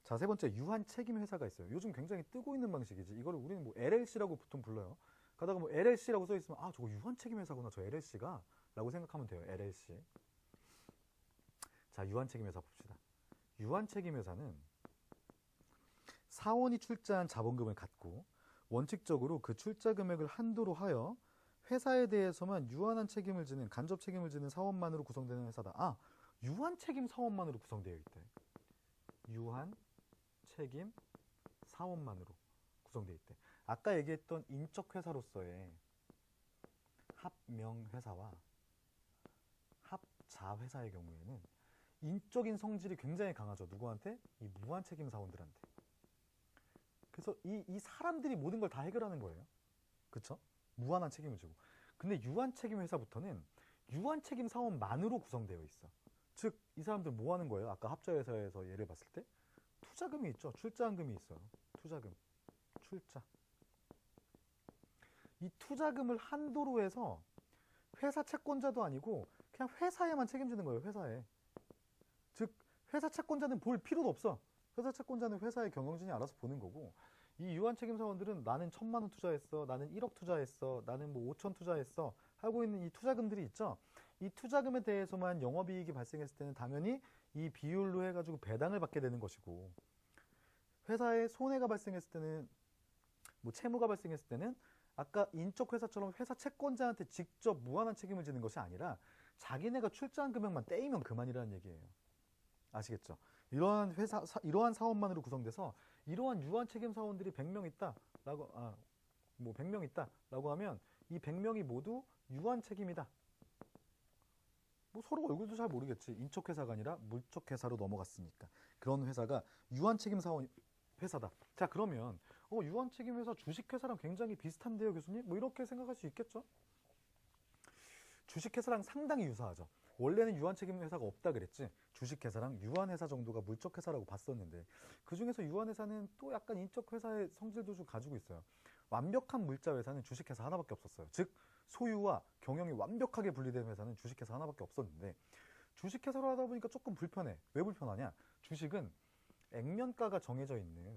자, 세 번째 유한 책임 회사가 있어요. 요즘 굉장히 뜨고 있는 방식이지. 이거를 우리는 뭐 LLC라고 보통 불러요. 가다가 뭐 LLC라고 써 있으면 아, 저거 유한 책임 회사구나. 저 LLC가 라고 생각하면 돼요. LLC. 자, 유한 책임 회사 봅시다. 유한 책임 회사는 사원이 출자한 자본금을 갖고 원칙적으로 그 출자 금액을 한도로 하여 회사에 대해서만 유한한 책임을 지는 간접 책임을 지는 사원만으로 구성되는 회사다. 아, 유한 책임 사원만으로 구성되어 있대. 유한 책임 사원만으로 구성되어 있대. 아까 얘기했던 인적 회사로서의 합명 회사와 합자 회사의 경우에는 인적인 성질이 굉장히 강하죠. 누구한테? 이 무한 책임 사원들한테. 그래서 이 사람들이 모든 걸 다 해결하는 거예요. 그쵸? 무한한 책임을 지고. 근데 유한 책임 회사부터는 유한 책임 사원만으로 구성되어 있어. 즉, 이 사람들 뭐 하는 거예요? 아까 합자 회사에서 예를 봤을 때 투자금이 있죠. 출자금이 있어요. 투자금, 출자. 이 투자금을 한도로 해서 회사 채권자도 아니고 그냥 회사에만 책임지는 거예요. 회사에. 즉, 회사 채권자는 볼 필요도 없어. 회사 채권자는 회사의 경영진이 알아서 보는 거고, 이 유한 책임 사원들은 나는 1,000만 원 투자했어, 나는 1억 투자했어, 나는 뭐 5천 투자했어 하고 있는 이 투자금들이 있죠. 이 투자금에 대해서만 영업이익이 발생했을 때는 당연히 이 비율로 해가지고 배당을 받게 되는 것이고, 회사에 손해가 발생했을 때는 뭐 채무가 발생했을 때는 아까 인적 회사처럼 회사 채권자한테 직접 무한한 책임을 지는 것이 아니라 자기네가 출자한 금액만 떼이면 그만이라는 얘기예요. 아시겠죠? 이러한 회사, 이러한 사원만으로 구성돼서 이러한 유한 책임 사원들이 100명 있다라고, 뭐 100명 있다라고 하면 이 100명이 모두 유한 책임이다. 뭐 서로 얼굴도 잘 모르겠지. 인적 회사가 아니라 물적 회사로 넘어갔으니까. 그런 회사가 유한 책임 사원 회사다. 자, 그러면 유한 책임 회사 주식 회사랑 굉장히 비슷한데요, 교수님? 뭐 이렇게 생각할 수 있겠죠? 주식회사랑 상당히 유사하죠. 원래는 유한책임 회사가 없다 그랬지. 주식회사랑 유한회사 정도가 물적회사라고 봤었는데 그 중에서 유한회사는 또 약간 인적회사의 성질도 좀 가지고 있어요. 완벽한 물자회사는 주식회사 하나밖에 없었어요. 즉 소유와 경영이 완벽하게 분리된 회사는 주식회사 하나밖에 없었는데 주식회사로 하다 보니까 조금 불편해. 왜 불편하냐? 주식은 액면가가 정해져 있는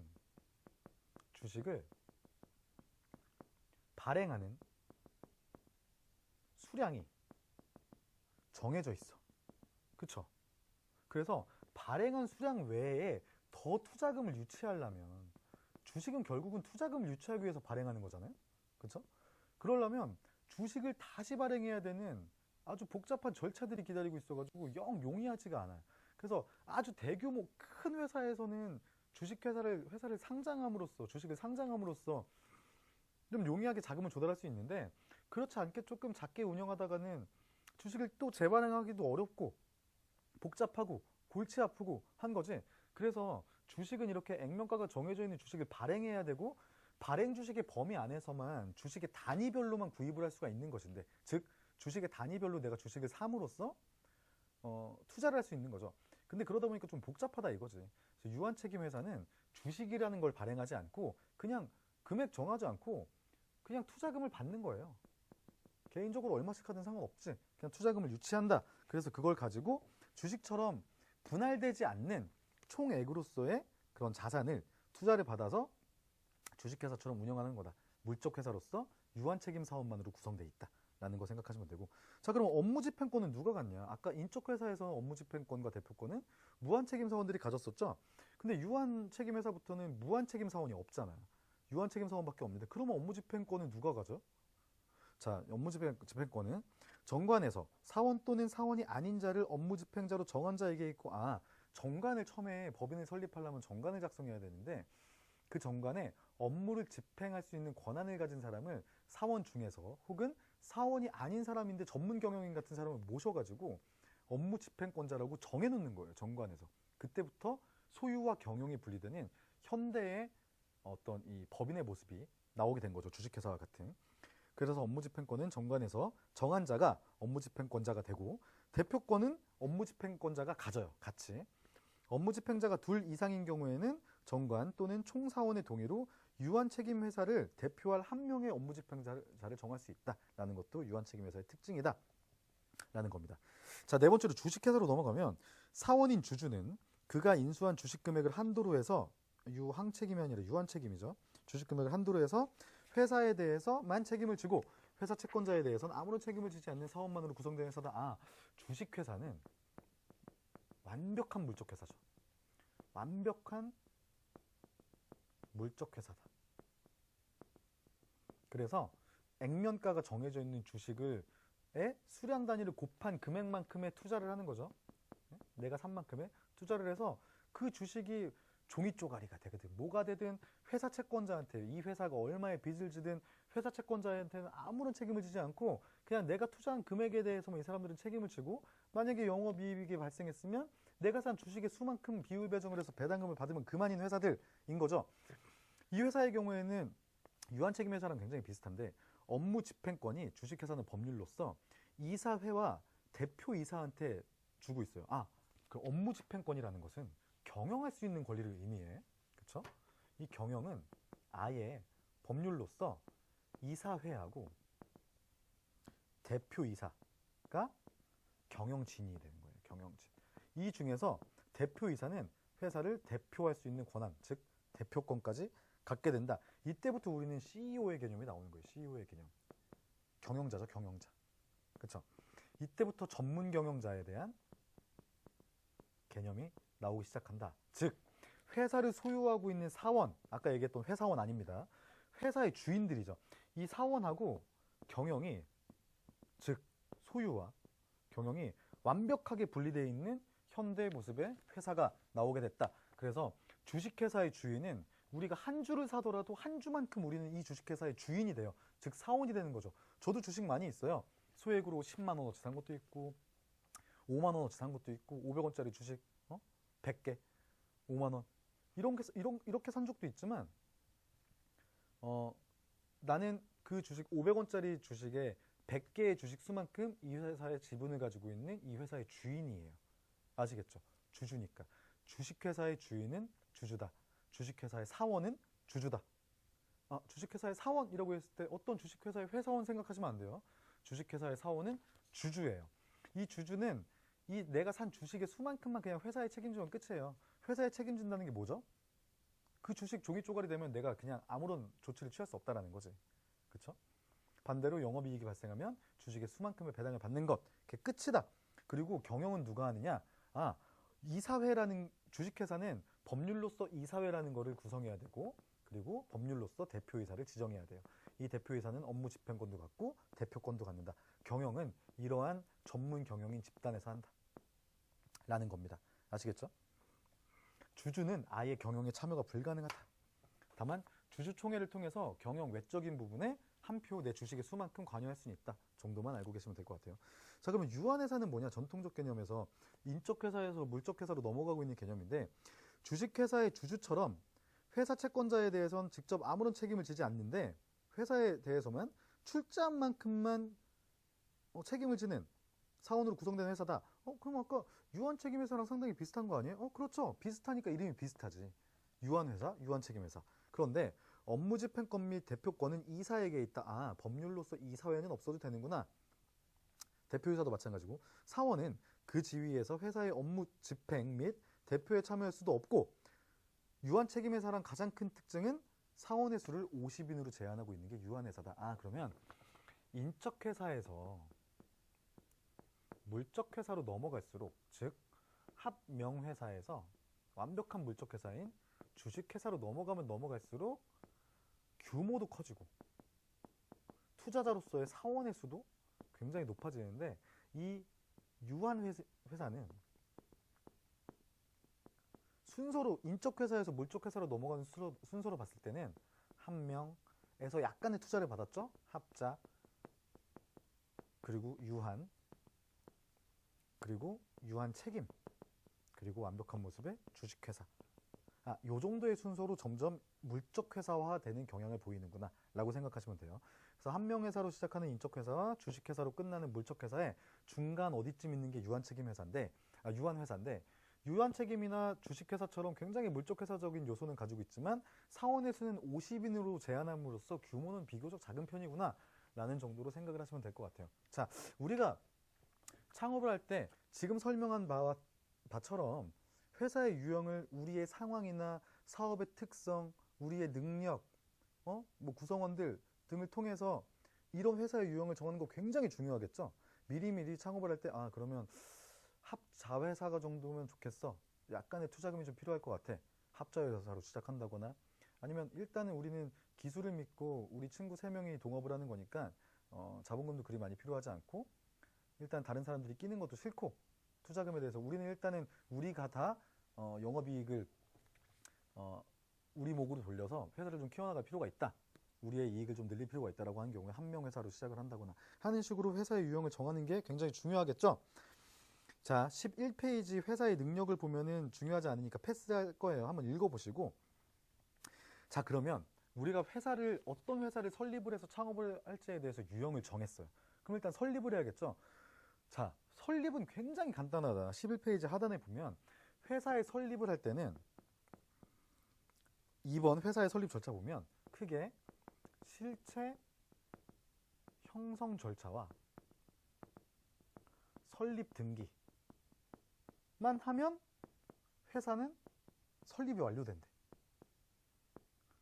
주식을 발행하는 수량이 정해져 있어. 그쵸? 그래서 발행한 수량 외에 더 투자금을 유치하려면 주식은 결국은 투자금을 유치하기 위해서 발행하는 거잖아요. 그쵸? 그러려면 주식을 다시 발행해야 되는 아주 복잡한 절차들이 기다리고 있어가지고 영 용이하지가 않아요. 그래서 아주 대규모 큰 회사에서는 회사를 상장함으로써 주식을 상장함으로써 좀 용이하게 자금을 조달할 수 있는데 그렇지 않게 조금 작게 운영하다가는 주식을 또 재발행하기도 어렵고 복잡하고 골치 아프고 한 거지. 그래서 주식은 이렇게 액면가가 정해져 있는 주식을 발행해야 되고 발행 주식의 범위 안에서만 주식의 단위별로만 구입을 할 수가 있는 것인데 즉 주식의 단위별로 내가 주식을 삼으로써 투자를 할 수 있는 거죠. 근데 그러다 보니까 좀 복잡하다 이거지. 그래서 유한 책임 회사는 주식이라는 걸 발행하지 않고 그냥 금액 정하지 않고 그냥 투자금을 받는 거예요. 개인적으로 얼마씩 하든 상관없지. 그냥 투자금을 유치한다. 그래서 그걸 가지고 주식처럼 분할되지 않는 총액으로서의 그런 자산을 투자를 받아서 주식회사처럼 운영하는 거다. 물적 회사로서 유한 책임 사원만으로 구성되어 있다라는 거 생각하시면 되고. 자, 그럼 업무 집행권은 누가 갖냐? 아까 인적 회사에서 업무 집행권과 대표권은 무한 책임 사원들이 가졌었죠. 근데 유한 책임 회사부터는 무한 책임 사원이 없잖아요. 유한 책임 사원밖에 없는데 그러면 업무 집행권은 누가 가져? 자, 업무 집행권은 정관에서 사원 또는 사원이 아닌 자를 업무 집행자로 정한 자에게 있고, 정관을 처음에 법인을 설립하려면 정관을 작성해야 되는데 그 정관에 업무를 집행할 수 있는 권한을 가진 사람을 사원 중에서 혹은 사원이 아닌 사람인데 전문 경영인 같은 사람을 모셔가지고 업무 집행권자라고 정해놓는 거예요. 정관에서. 그때부터 소유와 경영이 분리되는 현대의 어떤 이 법인의 모습이 나오게 된 거죠. 주식회사와 같은. 그래서 업무집행권은 정관에서 정한 자가 업무집행권자가 되고 대표권은 업무집행권자가 가져요. 같이. 업무집행자가 둘 이상인 경우에는 정관 또는 총사원의 동의로 유한책임 회사를 대표할 한 명의 업무집행자를 정할 수 있다라는 것도 유한책임 회사의 특징이다 라는 겁니다. 자, 네 번째로 주식회사로 넘어가면 사원인 주주는 그가 인수한 주식 금액을 한도로 해서 유항 책임이 아니라 유한 책임이죠. 주식 금액을 한도로 해서 회사에 대해서만 책임을 지고 회사 채권자에 대해서는 아무런 책임을 지지 않는 사원만으로 구성된 회사다. 아, 주식회사는 완벽한 물적 회사죠. 완벽한 물적 회사다. 그래서 액면가가 정해져 있는 주식을 수량 단위를 곱한 금액만큼의 투자를 하는 거죠. 내가 산 만큼의 투자를 해서 그 주식이 종이 쪼가리가 되거든. 뭐가 되든 회사 채권자한테 이 회사가 얼마의 빚을 지든 회사 채권자한테는 아무런 책임을 지지 않고 그냥 내가 투자한 금액에 대해서만 이 사람들은 책임을 지고 만약에 영업이익이 발생했으면 내가 산 주식의 수만큼 비율 배정을 해서 배당금을 받으면 그만인 회사들인 거죠. 이 회사의 경우에는 유한책임회사랑 굉장히 비슷한데 업무 집행권이 주식회사는 법률로서 이사회와 대표이사한테 주고 있어요. 아, 그 업무 집행권이라는 것은 경영할 수 있는 권리를 의미해. 그렇죠? 이 경영은 아예 법률로서 이사회하고 대표이사가 경영진이 되는 거예요. 경영진. 이 중에서 대표이사는 회사를 대표할 수 있는 권한, 즉 대표권까지 갖게 된다. 이때부터 우리는 CEO의 개념이 나오는 거예요. CEO의 개념. 경영자죠, 경영자. 그렇죠? 이때부터 전문 경영자에 대한 개념이 나오기 시작한다. 즉 회사를 소유하고 있는 사원, 아까 얘기했던 회사원 아닙니다. 회사의 주인들이죠. 이 사원하고 경영이, 즉 소유와 경영이 완벽하게 분리되어 있는 현대 모습의 회사가 나오게 됐다. 그래서 주식회사의 주인은 우리가 한 주를 사더라도 한 주만큼 우리는 이 주식회사의 주인이 돼요. 즉 사원이 되는 거죠. 저도 주식 많이 있어요. 소액으로 10만 원어치 산 것도 있고 5만 원어치 산 것도 있고 500원짜리 주식 100개 5만 원 이렇게 산 적도 있지만 나는 그 주식 500원짜리 주식에 100개의 주식 수만큼 이 회사의 지분을 가지고 있는 이 회사의 주인이에요. 아시겠죠? 주주니까. 주식회사의 주인은 주주다. 주식회사의 사원은 주주다. 주식회사의 사원이라고 했을 때 어떤 주식회사의 회사원 생각하시면 안 돼요. 주식회사의 사원은 주주예요. 이 주주는 이 내가 산 주식의 수만큼만 그냥 회사에 책임지면 끝이에요. 회사에 책임진다는 게 뭐죠? 그 주식 종이 쪼가리 되면 내가 그냥 아무런 조치를 취할 수 없다라는 거지. 그렇죠? 반대로 영업이익이 발생하면 주식의 수만큼의 배당을 받는 것. 그게 끝이다. 그리고 경영은 누가 하느냐? 이사회라는 주식회사는 법률로서 이사회라는 거를 구성해야 되고 그리고 법률로서 대표이사를 지정해야 돼요. 이 대표이사는 업무 집행권도 갖고 대표권도 갖는다. 경영은 이러한 전문 경영인 집단에서 한다. 라는 겁니다. 아시겠죠? 주주는 아예 경영에 참여가 불가능하다. 다만 주주총회를 통해서 경영 외적인 부분에 한 표 내 주식의 수만큼 관여할 수는 있다 정도만 알고 계시면 될 것 같아요. 자, 그러면 유한회사는 뭐냐? 전통적 개념에서 인적회사에서 물적회사로 넘어가고 있는 개념인데 주식회사의 주주처럼 회사 채권자에 대해서는 직접 아무런 책임을 지지 않는데 회사에 대해서만 출자한 만큼만 책임을 지는 사원으로 구성된 회사다. 그럼 아까 유한책임회사랑 상당히 비슷한 거 아니에요? 그렇죠. 비슷하니까 이름이 비슷하지. 유한회사, 유한책임회사. 그런데 업무집행권 및 대표권은 이사에게 있다. 법률로서 이사회는 없어도 되는구나. 대표이사도 마찬가지고 사원은 그 지위에서 회사의 업무 집행 및 대표에 참여할 수도 없고 유한책임회사랑 가장 큰 특징은 사원의 수를 50인으로 제한하고 있는 게 유한회사다. 그러면 인적회사에서 물적회사로 넘어갈수록 즉 합명회사에서 완벽한 물적회사인 주식회사로 넘어가면 넘어갈수록 규모도 커지고 투자자로서의 사원의 수도 굉장히 높아지는데 이 유한회사는 순서로 인적회사에서 물적회사로 넘어가는 순서로 봤을 때는 합명에서 약간의 투자를 받았죠. 합자 그리고 유한 그리고 유한책임 그리고 완벽한 모습의 주식회사 요 정도의 순서로 점점 물적회사화 되는 경향을 보이는구나 라고 생각하시면 돼요. 그래서 한명회사로 시작하는 인적회사와 주식회사로 끝나는 물적회사의 중간 어디쯤 있는 게 유한책임회사인데 유한회사인데 유한책임이나 주식회사처럼 굉장히 물적회사적인 요소는 가지고 있지만 사원의 수는 50인으로 제한함으로써 규모는 비교적 작은 편이구나 라는 정도로 생각을 하시면 될 것 같아요. 자, 우리가 창업을 할 때 지금 설명한 바처럼 회사의 유형을 우리의 상황이나 사업의 특성, 우리의 능력, 뭐 구성원들 등을 통해서 이런 회사의 유형을 정하는 거 굉장히 중요하겠죠. 미리미리 창업을 할 때, 그러면 합자회사가 정도면 좋겠어. 약간의 투자금이 좀 필요할 것 같아. 합자회사로 시작한다거나, 아니면 일단은 우리는 기술을 믿고 우리 친구 3명이 동업을 하는 거니까 자본금도 그리 많이 필요하지 않고, 일단 다른 사람들이 끼는 것도 싫고, 투자금에 대해서 우리는 일단은 우리가 다 영업이익을 우리 목으로 돌려서 회사를 좀 키워나갈 필요가 있다. 우리의 이익을 좀 늘릴 필요가 있다라고 하는 경우에 한 명 회사로 시작을 한다거나 하는 식으로 회사의 유형을 정하는 게 굉장히 중요하겠죠. 자, 11페이지 회사의 능력을 보면은 중요하지 않으니까 패스할 거예요. 한번 읽어보시고. 자, 그러면 우리가 어떤 회사를 설립을 해서 창업을 할지에 대해서 유형을 정했어요. 그럼 일단 설립을 해야겠죠. 자, 설립은 굉장히 간단하다. 11페이지 하단에 보면 회사의 설립을 할 때는 2번 회사의 설립 절차 보면 크게 실체 형성 절차와 설립 등기만 하면 회사는 설립이 완료된대.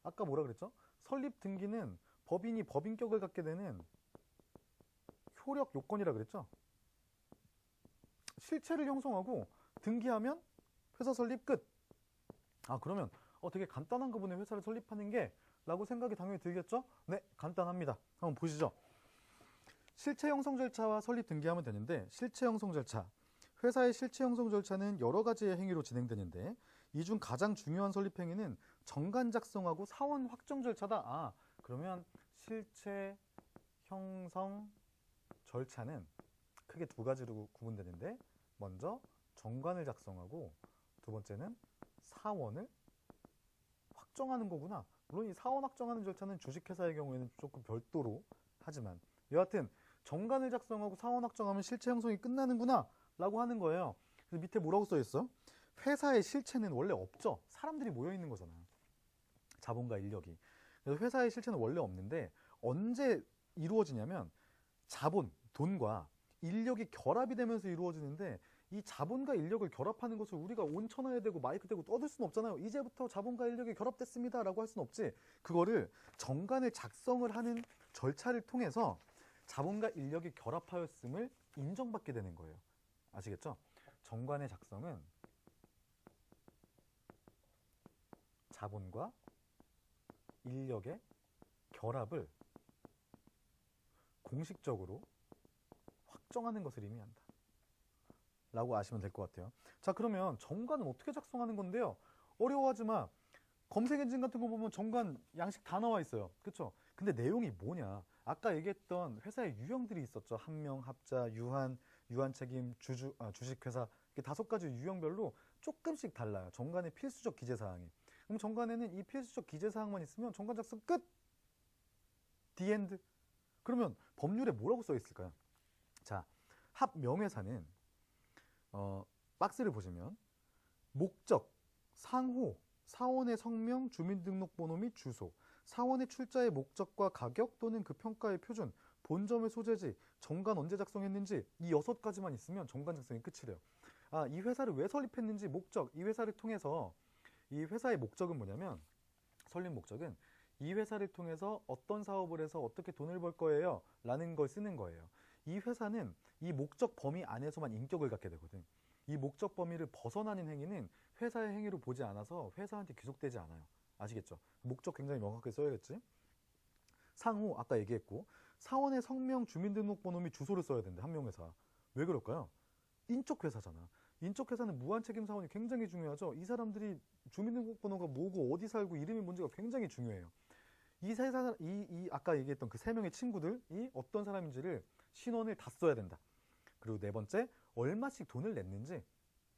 아까 뭐라 그랬죠? 설립 등기는 법인이 법인격을 갖게 되는 효력 요건이라 그랬죠? 실체를 형성하고 등기하면 회사 설립 끝. 그러면 되게 간단한가 보네, 회사를 설립하는 게 라고 생각이 당연히 들겠죠? 네, 간단합니다. 한번 보시죠. 실체 형성 절차와 설립 등기하면 되는데, 실체 형성 절차, 회사의 실체 형성 절차는 여러 가지의 행위로 진행되는데 이 중 가장 중요한 설립 행위는 정관 작성하고 사원 확정 절차다. 그러면 실체 형성 절차는 크게 2가지로 구분되는데, 먼저 정관을 작성하고 두 번째는 사원을 확정하는 거구나. 물론 이 사원 확정하는 절차는 주식회사의 경우에는 조금 별도로 하지만, 여하튼 정관을 작성하고 사원 확정하면 실체 형성이 끝나는구나 라고 하는 거예요. 그래서 밑에 뭐라고 써 있어? 회사의 실체는 원래 없죠. 사람들이 모여 있는 거잖아, 자본과 인력이. 그래서 회사의 실체는 원래 없는데 언제 이루어지냐면 자본, 돈과 인력이 결합이 되면서 이루어지는데, 이 자본과 인력을 결합하는 것을 우리가 온천하에 대고 마이크 대고 떠들 수는 없잖아요. 이제부터 자본과 인력이 결합됐습니다 라고 할 수는 없지. 그거를 정관을 작성을 하는 절차를 통해서 자본과 인력이 결합하였음을 인정받게 되는 거예요. 아시겠죠? 정관의 작성은 자본과 인력의 결합을 공식적으로 확정하는 것을 의미한다 라고 아시면 될 것 같아요. 자, 그러면 정관은 어떻게 작성하는 건데요? 어려워하지 마. 검색 엔진 같은 거 보면 정관 양식 다 나와 있어요. 그쵸? 근데 내용이 뭐냐? 아까 얘기했던 회사의 유형들이 있었죠. 한명, 합자, 유한, 유한책임, 주식회사, 이렇게 5가지 유형별로 조금씩 달라요. 정관의 필수적 기재사항이. 그럼 정관에는 이 필수적 기재사항만 있으면 정관 작성 끝! The end. 그러면 법률에 뭐라고 써 있을까요? 자, 합명회사는 박스를 보시면 목적, 상호, 사원의 성명, 주민등록번호 및 주소, 사원의 출자의 목적과 가격 또는 그 평가의 표준, 본점의 소재지, 정관 언제 작성했는지, 이 6가지만 있으면 정관 작성이 끝이래요. 이 회사를 왜 설립했는지, 목적, 이 회사를 통해서, 이 회사의 목적은 뭐냐면, 설립 목적은 이 회사를 통해서 어떤 사업을 해서 어떻게 돈을 벌 거예요 라는 걸 쓰는 거예요. 이 회사는 이 목적 범위 안에서만 인격을 갖게 되거든. 이 목적 범위를 벗어나는 행위는 회사의 행위로 보지 않아서 회사한테 귀속되지 않아요. 아시겠죠? 목적 굉장히 명확하게 써야겠지? 상호, 아까 얘기했고, 사원의 성명, 주민등록번호 및 주소를 써야 된대, 한명회사. 왜 그럴까요? 인적회사잖아. 인적회사는 무한책임 사원이 굉장히 중요하죠. 이 사람들이 주민등록번호가 뭐고 어디 살고 이름이 뭔지가 굉장히 중요해요. 아까 얘기했던 그 3명의 친구들이 어떤 사람인지를 신원을 다 써야 된다. 그리고 4번째, 얼마씩 돈을 냈는지,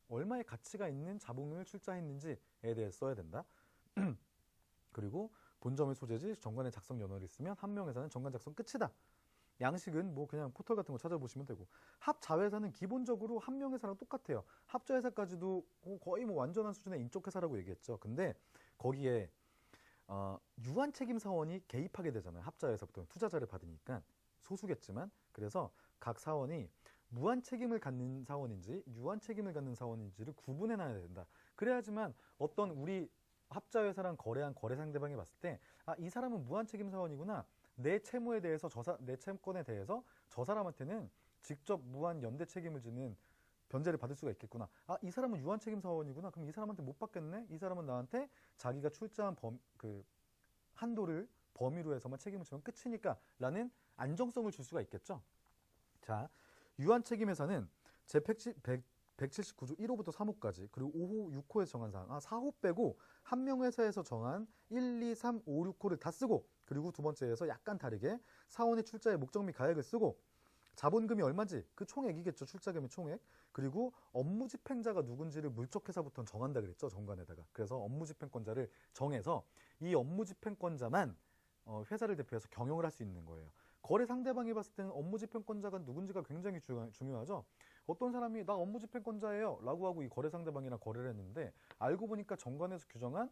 얼마의 가치가 있는 자본을 출자했는지에 대해 써야 된다. 그리고 본점의 소재지, 정관의 작성 연월이 있으면 한명회사는 정관 작성 끝이다. 양식은 뭐 그냥 포털 같은 거 찾아보시면 되고, 합자회사는 기본적으로 한명회사랑 똑같아요. 합자회사까지도 거의 뭐 완전한 수준의 인적회사라고 얘기했죠. 근데 거기에 유한책임 사원이 개입하게 되잖아요. 합자회사부터 투자자를 받으니까. 소수겠지만, 그래서 각 사원이 무한책임을 갖는 사원인지 유한책임을 갖는 사원인지를 구분해놔야 된다. 그래야지만 어떤 우리 합자회사랑 거래한 거래 상대방이 봤을 때, 아, 이 사람은 무한책임 사원이구나. 내 채무에 대해서 내 채권에 대해서 저 사람한테는 직접 무한 연대 책임을 지는 변제를 받을 수가 있겠구나. 아, 이 사람은 유한책임 사원이구나. 그럼 이 사람한테 못 받겠네. 이 사람은 나한테 자기가 출자한 한도를 범위로 해서만 책임을 지면 끝이니까 라는 안정성을 줄 수가 있겠죠. 자, 유한책임회사는 제179조 1호부터 3호까지 그리고 5호, 6호에서 정한 사항, 4호 빼고 한 명 회사에서 정한 1, 2, 3, 5, 6호를 다 쓰고, 그리고 두 번째에서 약간 다르게 사원의 출자의 목적 및 가액을 쓰고, 자본금이 얼마인지 그 총액이겠죠. 출자금의 총액. 그리고 업무집행자가 누군지를 물적회사부터는 정한다 그랬죠. 정관에다가. 그래서 업무집행권자를 정해서 이 업무집행권자만 회사를 대표해서 경영을 할 수 있는 거예요. 거래 상대방이 봤을 때는 업무집행권자가 누군지가 굉장히 중요하죠. 어떤 사람이 나 업무집행권자예요 라고 하고 이 거래 상대방이랑 거래를 했는데 알고 보니까 정관에서 규정한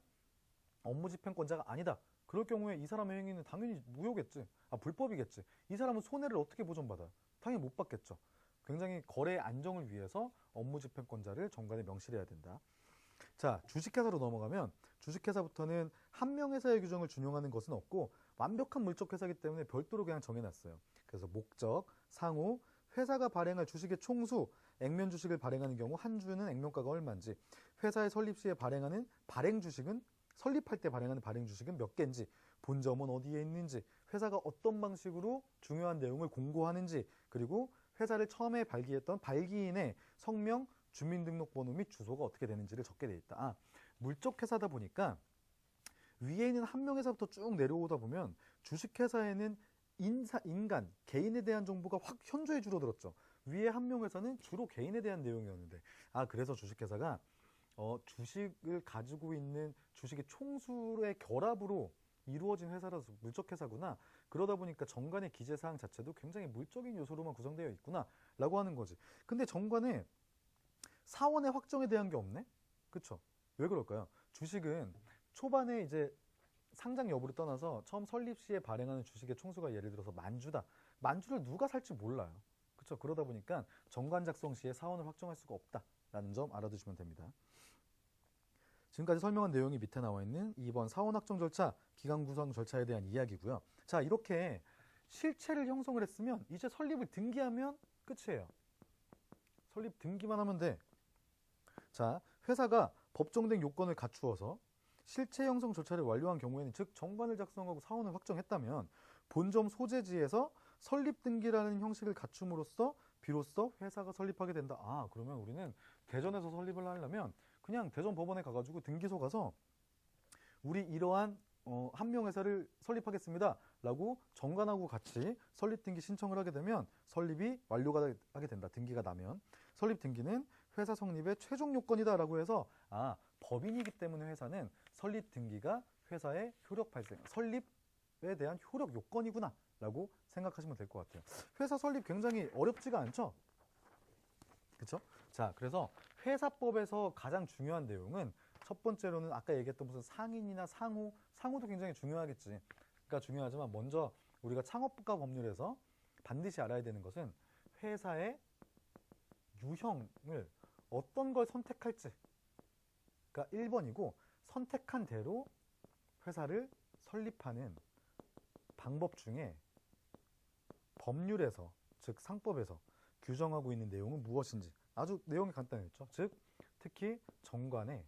업무집행권자가 아니다. 그럴 경우에 이 사람의 행위는 당연히 무효겠지. 불법이겠지. 이 사람은 손해를 어떻게 보전받아? 당연히 못 받겠죠. 굉장히 거래의 안정을 위해서 업무집행권자를 정관에 명시해야 된다. 자, 주식회사로 넘어가면 주식회사부터는 한 명 회사의 규정을 준용하는 것은 없고 완벽한 물적회사이기 때문에 별도로 그냥 정해놨어요. 그래서 목적, 상호, 회사가 발행할 주식의 총수, 액면 주식을 발행하는 경우 한 주는 액면가가 얼마인지, 회사의 설립 시에 발행하는 발행 주식은 설립할 때 발행하는 발행 주식은 몇 개인지, 본점은 어디에 있는지, 회사가 어떤 방식으로 중요한 내용을 공고하는지, 그리고 회사를 처음에 발기했던 발기인의 성명, 주민등록번호 및 주소가 어떻게 되는지를 적게 돼 있다. 물적회사다 보니까 위에 있는 한 명 회사부터 쭉 내려오다 보면 주식회사에는 인간, 개인에 대한 정보가 확 현저히 줄어들었죠. 위에 한 명 회사는 주로 개인에 대한 내용이었는데, 그래서 주식회사가 주식을 가지고 있는 주식의 총수의 결합으로 이루어진 회사라서 물적회사구나. 그러다 보니까 정관의 기재사항 자체도 굉장히 물적인 요소로만 구성되어 있구나 라고 하는 거지. 근데 정관에 사원의 확정에 대한 게 없네? 그쵸? 왜 그럴까요? 주식은 초반에 이제 상장 여부를 떠나서 처음 설립 시에 발행하는 주식의 총수가 예를 들어서 만주다. 만주를 누가 살지 몰라요. 그쵸? 그러다 보니까 정관 작성 시에 사원을 확정할 수가 없다라는 점 알아두시면 됩니다. 지금까지 설명한 내용이 밑에 나와 있는 2번 사원 확정 절차, 기간 구성 절차에 대한 이야기고요. 자, 이렇게 실체를 형성을 했으면 이제 설립을 등기하면 끝이에요. 설립 등기만 하면 돼. 자, 회사가 법정된 요건을 갖추어서 실체 형성 절차를 완료한 경우에는, 즉 정관을 작성하고 사원을 확정했다면 본점 소재지에서 설립 등기라는 형식을 갖춤으로써 비로소 회사가 설립하게 된다. 그러면 우리는 대전에서 설립을 하려면 그냥 대전 법원에 가가지고 등기소 가서 우리 이러한 한 명 회사를 설립하겠습니다 라고 정관하고 같이 설립 등기 신청을 하게 되면 설립이 완료가 하게 된다. 등기가 나면. 설립 등기는 회사 성립의 최종 요건이다 라고 해서 법인이기 때문에 회사는 설립 등기가 회사의 효력 발생, 설립에 대한 효력 요건이구나 라고 생각하시면 될 것 같아요. 회사 설립 굉장히 어렵지가 않죠? 그쵸? 자, 그래서 회사법에서 가장 중요한 내용은 첫 번째로는 아까 얘기했던 무슨 상인이나 상호도 굉장히 중요하겠지. 그러니까 중요하지만 먼저 우리가 창업가 법률에서 반드시 알아야 되는 것은 회사의 유형을 어떤 걸 선택할지가 1번이고, 선택한 대로 회사를 설립하는 방법 중에 법률에서, 즉 상법에서 규정하고 있는 내용은 무엇인지 아주 내용이 간단했죠. 즉 특히 정관에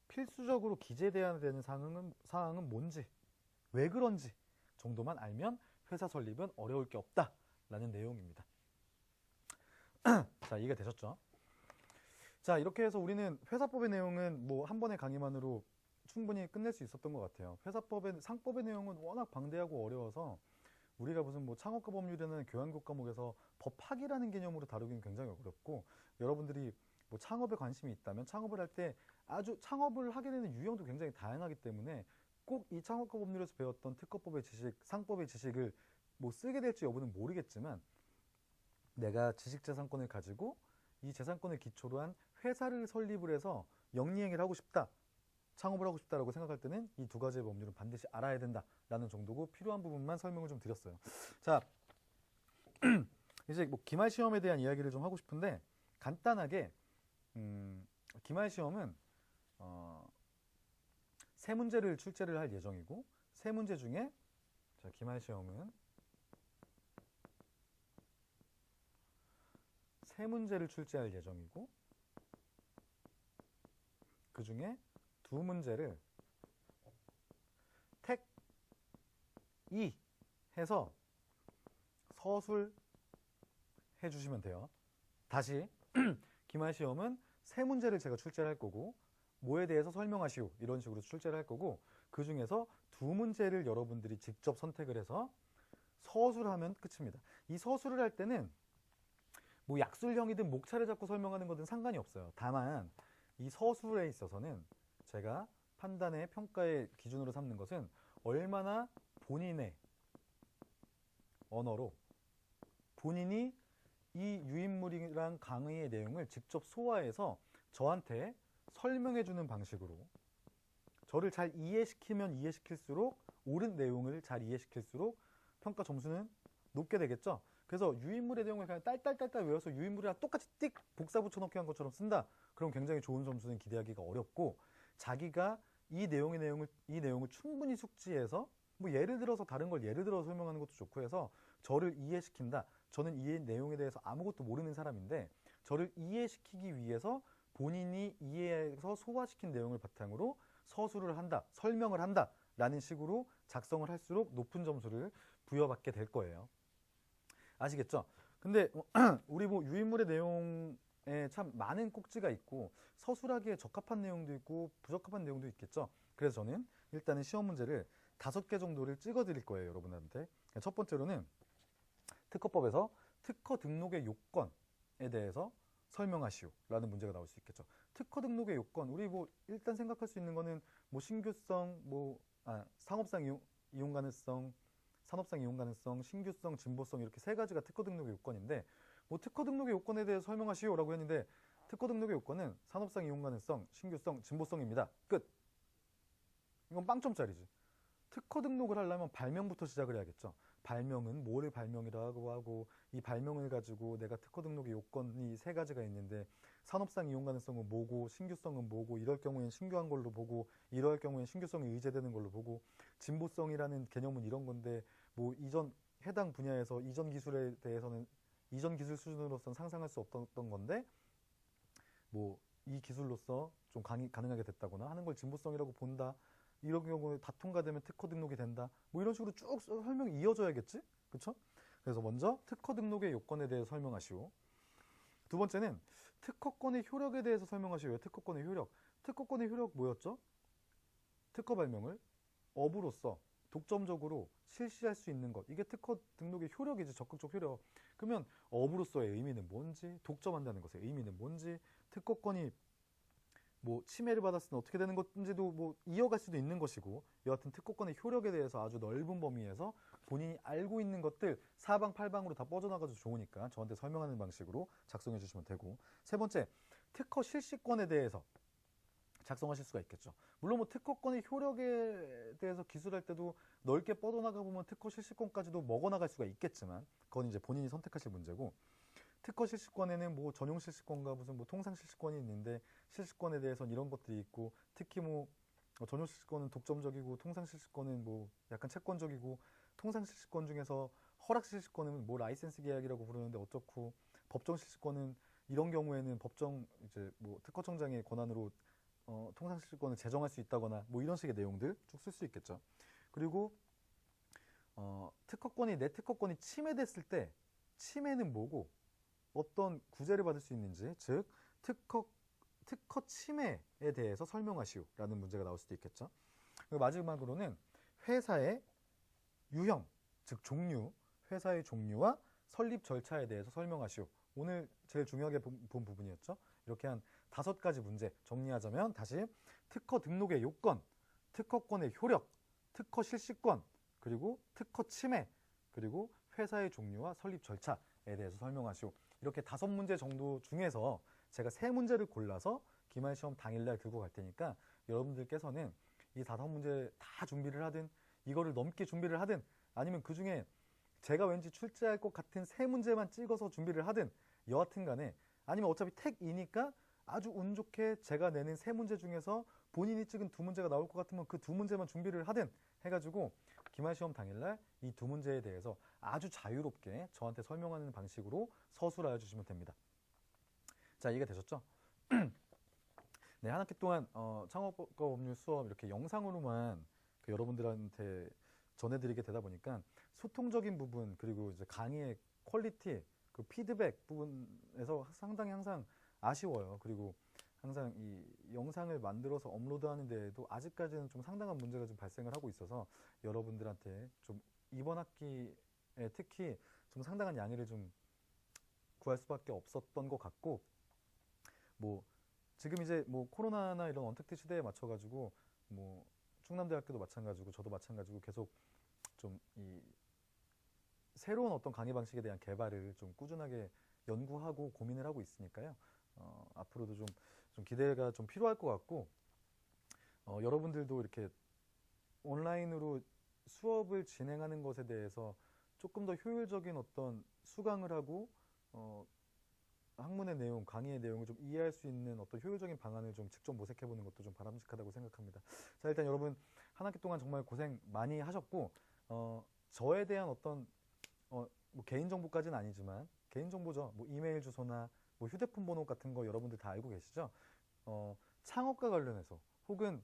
필수적으로 기재돼야 되는 사항은 뭔지, 왜 그런지 정도만 알면 회사 설립은 어려울 게 없다라는 내용입니다. 자, 이해가 되셨죠? 자, 이렇게 해서 우리는 회사법의 내용은 뭐 한 번의 강의만으로 충분히 끝낼 수 있었던 것 같아요. 상법의 내용은 워낙 방대하고 어려워서 우리가 무슨 뭐 창업가 법률이라는 교양교 과목에서 법학이라는 개념으로 다루기는 굉장히 어렵고, 여러분들이 뭐 창업에 관심이 있다면 창업을 할 때 창업을 하게 되는 유형도 굉장히 다양하기 때문에 꼭 이 창업가 법률에서 배웠던 특허법의 지식, 상법의 지식을 뭐 쓰게 될지 여부는 모르겠지만, 내가 지식재산권을 가지고 이 재산권을 기초로 한 회사를 설립을 해서 영리행위를 하고 싶다, 창업을 하고 싶다라고 생각할 때는 이 두 가지의 법률은 반드시 알아야 된다라는 정도고, 필요한 부분만 설명을 좀 드렸어요. 자, 이제 뭐 기말 시험에 대한 이야기를 좀 하고 싶은데, 간단하게 기말 시험은 세 문제를 출제를 할 예정이고, 세 문제 중에 자, 기말 시험은 세 문제를 출제할 예정이고, 그 중에 두 문제를 택 2 해서 서술 해주시면 돼요. 다시 기말 시험은 세 문제를 제가 출제를 할 거고, 뭐에 대해서 설명하시오 이런 식으로 출제를 할 거고, 그 중에서 두 문제를 여러분들이 직접 선택을 해서 서술하면 끝입니다. 이 서술을 할 때는 뭐 약술형이든 목차를 잡고 설명하는 거든 상관이 없어요. 다만 이 서술에 있어서는 제가 판단의 평가의 기준으로 삼는 것은 얼마나 본인의 언어로 본인이 이 유인물이랑 강의의 내용을 직접 소화해서 저한테 설명해주는 방식으로, 저를 잘 이해시키면 이해시킬수록, 옳은 내용을 잘 이해시킬수록 평가 점수는 높게 되겠죠. 그래서 유인물의 내용을 그냥 딸딸딸딸 외워서 유인물이랑 똑같이 띡 복사 붙여넣기 한 것처럼 쓴다. 그럼 굉장히 좋은 점수는 기대하기가 어렵고, 자기가 이 내용을 충분히 숙지해서, 뭐 예를 들어서 다른 걸 예를 들어서 설명하는 것도 좋고 해서 저를 이해시킨다. 저는 이 내용에 대해서 아무것도 모르는 사람인데 저를 이해시키기 위해서 본인이 이해해서 소화시킨 내용을 바탕으로 서술을 한다, 설명을 한다 라는 식으로 작성을 할수록 높은 점수를 부여받게 될 거예요. 아시겠죠? 근데 우리 뭐 유인물의 내용에 참 많은 꼭지가 있고 서술하기에 적합한 내용도 있고 부적합한 내용도 있겠죠. 그래서 저는 일단은 시험 문제를 5개 정도를 찍어 드릴 거예요, 여러분한테. 첫 번째로는 특허법에서 특허 등록의 요건에 대해서 설명하시오 라는 문제가 나올 수 있겠죠. 특허 등록의 요건, 우리 뭐 일단 생각할 수 있는 거는 뭐 신규성, 상업상 이용 가능성, 산업상 이용 가능성, 신규성, 진보성, 이렇게 세 가지가 특허 등록의 요건인데, 뭐 특허 등록의 요건에 대해서 설명하시오 라고 했는데 특허 등록의 요건은 산업상 이용 가능성, 신규성, 진보성입니다. 끝. 이건 빵점짜리지. 특허 등록을 하려면 발명부터 시작을 해야겠죠. 발명은 뭐를 발명이라고 하고, 이 발명을 가지고 내가 특허 등록의 요건이 세 가지가 있는데, 산업상 이용 가능성은 뭐고, 신규성은 뭐고, 이럴 경우엔 신규한 걸로 보고, 이럴 경우엔 신규성이 의제되는 걸로 보고, 진보성이라는 개념은 이런 건데, 뭐 이전 해당 분야에서 이전 기술에 대해서는 이전 기술 수준으로서는 상상할 수 없던 건데, 뭐 이 기술로서 좀 가능하게 됐다거나 하는 걸 진보성이라고 본다. 이런 경우에 다 통과되면 특허 등록이 된다. 뭐 이런 식으로 쭉 설명이 이어져야겠지? 그쵸? 그래서 먼저 특허 등록의 요건에 대해서 설명하시오. 두 번째는 특허권의 효력에 대해서 설명하시오. 특허권의 효력. 특허권의 효력 뭐였죠? 특허 발명을 업으로서 독점적으로 실시할 수 있는 것. 이게 특허 등록의 효력이지, 적극적 효력. 그러면 업으로서의 의미는 뭔지, 독점한다는 것의 의미는 뭔지, 특허권이 뭐 침해를 받았을 때 어떻게 되는 건지도 뭐 이어갈 수도 있는 것이고, 여하튼 특허권의 효력에 대해서 아주 넓은 범위에서 본인이 알고 있는 것들 사방팔방으로 다 뻗어나가도 좋으니까 저한테 설명하는 방식으로 작성해 주시면 되고, 세 번째, 특허 실시권에 대해서 작성하실 수가 있겠죠. 물론 뭐 특허권의 효력에 대해서 기술할 때도 넓게 뻗어나가 보면 특허 실시권까지도 먹어나갈 수가 있겠지만, 그건 이제 본인이 선택하실 문제고, 특허 실시권에는 뭐 전용 실시권과 무슨 뭐 통상 실시권이 있는데, 실시권에 대해서는 이런 것들이 있고, 특히 뭐 전용 실시권은 독점적이고, 통상 실시권은 뭐 약간 채권적이고, 통상 실시권 중에서 허락 실시권은 뭐 라이센스 계약이라고 부르는데 어쩌고, 법정 실시권은 이런 경우에는 법정 이제 뭐 특허청장의 권한으로 통상 실시권을 제정할 수 있다거나 뭐 이런 식의 내용들 쭉 쓸 수 있겠죠. 그리고 내 특허권이 침해됐을 때 침해는 뭐고 어떤 구제를 받을 수 있는지, 즉 특허 침해에 대해서 설명하시오 라는 문제가 나올 수도 있겠죠. 그리고 마지막으로는 회사의 유형, 즉 종류, 회사의 종류와 설립 절차에 대해서 설명하시오. 오늘 제일 중요하게 본 부분이었죠. 이렇게 한 5가지 문제 정리하자면, 다시 특허 등록의 요건, 특허권의 효력, 특허 실시권, 그리고 특허 침해, 그리고 회사의 종류와 설립 절차에 대해서 설명하시오. 이렇게 5문제 정도 중에서 제가 3문제를 골라서 기말 시험 당일날 들고 갈 테니까, 여러분들께서는 이 5문제 다 준비를 하든, 이거를 넘게 준비를 하든, 아니면 그 중에 제가 왠지 출제할 것 같은 3문제만 찍어서 준비를 하든, 여하튼 간에, 아니면 어차피 택이니까 아주 운 좋게 제가 내는 3문제 중에서 본인이 찍은 2문제가 나올 것 같으면 그 2문제만 준비를 하든 해가지고 기말 시험 당일날 이 2문제에 대해서 아주 자유롭게 저한테 설명하는 방식으로 서술하여 주시면 됩니다. 자, 이해가 되셨죠? 네, 한 학기 동안 창업과 법률 수업 이렇게 영상으로만 그 여러분들한테 전해드리게 되다 보니까 소통적인 부분 그리고 이제 강의의 퀄리티 그 피드백 부분에서 상당히 항상 아쉬워요. 그리고 항상 이 영상을 만들어서 업로드하는 데에도 아직까지는 좀 상당한 문제가 좀 발생을 하고 있어서 여러분들한테 좀 이번 학기에 특히 좀 상당한 양해를 좀 구할 수밖에 없었던 것 같고, 뭐 지금 이제 뭐 코로나나 이런 언택트 시대에 맞춰가지고 뭐 충남대학교도 마찬가지고 저도 마찬가지고 계속 좀 이 새로운 어떤 강의 방식에 대한 개발을 좀 꾸준하게 연구하고 고민을 하고 있으니까요. 앞으로도 좀 기대가 좀 필요할 것 같고, 여러분들도 이렇게 온라인으로 수업을 진행하는 것에 대해서 조금 더 효율적인 어떤 수강을 하고 학문의 내용, 강의의 내용을 좀 이해할 수 있는 어떤 효율적인 방안을 좀 직접 모색해보는 것도 좀 바람직하다고 생각합니다. 자, 일단 여러분 한 학기 동안 정말 고생 많이 하셨고, 저에 대한 어떤 뭐 개인정보까지는 아니지만 개인정보죠. 뭐 이메일 주소나 뭐 휴대폰 번호 같은 거 여러분들 다 알고 계시죠? 창업과 관련해서 혹은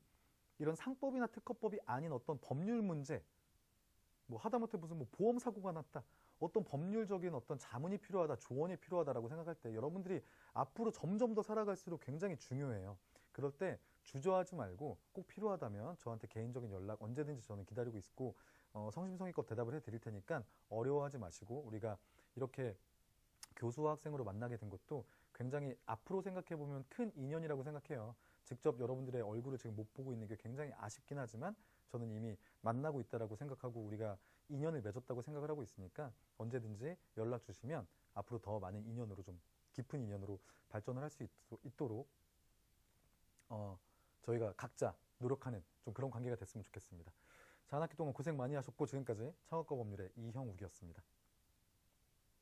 이런 상법이나 특허법이 아닌 어떤 법률 문제, 뭐 하다못해 무슨 뭐 보험 사고가 났다, 어떤 법률적인 어떤 자문이 필요하다, 조언이 필요하다라고 생각할 때 여러분들이 앞으로 점점 더 살아갈수록 굉장히 중요해요. 그럴 때 주저하지 말고 꼭 필요하다면 저한테 개인적인 연락 언제든지 저는 기다리고 있고 성심성의껏 대답을 해드릴 테니까 어려워하지 마시고, 우리가 이렇게 교수와 학생으로 만나게 된 것도 굉장히 앞으로 생각해보면 큰 인연이라고 생각해요. 직접 여러분들의 얼굴을 지금 못 보고 있는 게 굉장히 아쉽긴 하지만 저는 이미 만나고 있다라고 생각하고 우리가 인연을 맺었다고 생각을 하고 있으니까 언제든지 연락 주시면 앞으로 더 많은 인연으로, 좀 깊은 인연으로 발전을 할 수 있도록 저희가 각자 노력하는 좀 그런 관계가 됐으면 좋겠습니다. 자, 한 학기 동안 고생 많이 하셨고 지금까지 창업과 법률의 이형욱이었습니다.